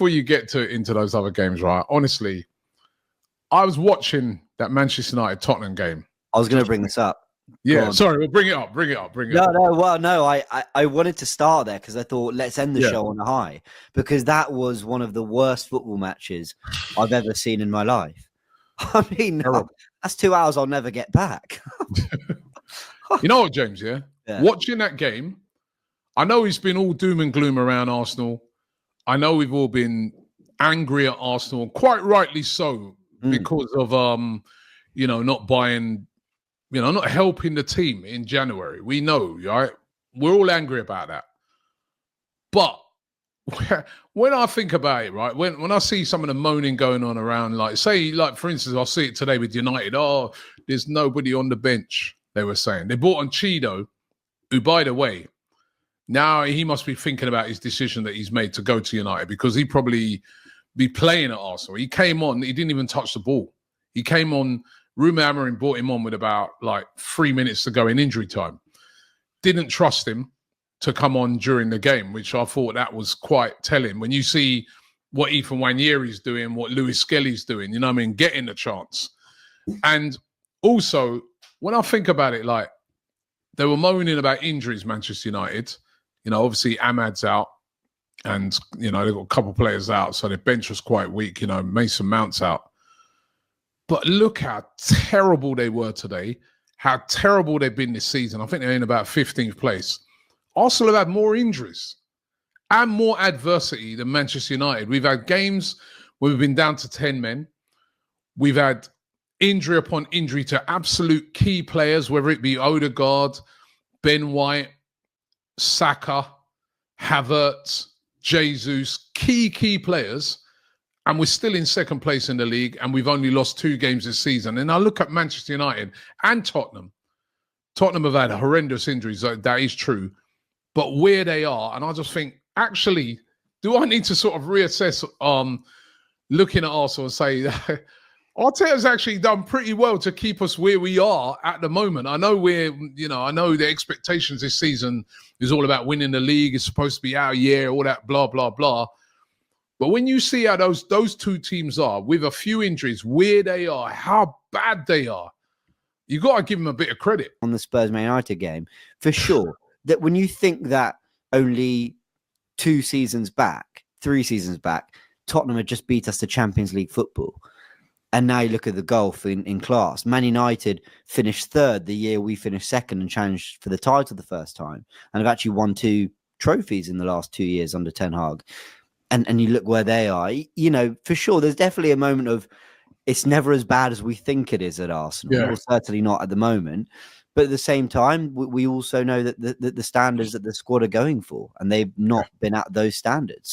before you get into those other games, right? Honestly, I was watching that Manchester United Tottenham game. I was going to bring this up. Yeah, sorry, well, bring it up. I wanted to start there because I thought let's end the show on a high, because that was one of the worst football matches I've ever seen in my life. I mean, that's 2 hours I'll never get back. You know what, James, yeah? Watching that game, I know it's been all doom and gloom around Arsenal. I know we've all been angry at Arsenal, quite rightly so, because of not buying, not helping the team in January. We know, right? We're all angry about that. But when I think about it, right, when I see some of the moaning going on around, like, say, like, for instance, I'll see it today with United. Oh, there's nobody on the bench, they were saying. They brought on Cheeto, who, by the way, now he must be thinking about his decision that he's made to go to United, because he probably be playing at Arsenal. He came on, he didn't even touch the ball. He came on, Ruben Amorim brought him on with about 3 minutes to go in injury time. Didn't trust him to come on during the game, which I thought that was quite telling. When you see what Ethan Nwaneri's doing, what Lewis Skelly's doing, getting the chance. And also, when I think about it, they were moaning about injuries, Manchester United. Obviously Ahmad's out, and, they've got a couple of players out, so their bench was quite weak. Mason Mount's out. But look how terrible they were today, how terrible they've been this season. I think they're in about 15th place. Arsenal have had more injuries and more adversity than Manchester United. We've had games where we've been down to 10 men. We've had injury upon injury to absolute key players, whether it be Odegaard, Ben White, Saka, Havertz, Jesus, key players. And we're still in second place in the league, and we've only lost 2 games this season. And I look at Manchester United and Tottenham. Tottenham have had horrendous injuries. That is true. But where they are, and I just think, actually, do I need to sort of reassess looking at Arsenal and say that Arteta's actually done pretty well to keep us where we are at the moment. I know I know the expectations this season is all about winning the league. It's supposed to be our year, all that blah, blah, blah. But when you see how those two teams are, with a few injuries, where they are, how bad they are, you got to give them a bit of credit. On the Spurs-Man United game, for sure, that when you think that only 3 seasons back, Tottenham had just beat us to Champions League football. And now you look at the gulf in class. Man United finished 3rd the year we finished 2nd and challenged for the title the first time, and have actually won 2 trophies in the last 2 years under Ten Hag. And you look where they are, for sure, there's definitely a moment of it's never as bad as we think it is at Arsenal. Yeah. Well, certainly not at the moment. But at the same time, we also know that the standards that the squad are going for, and they've not been at those standards.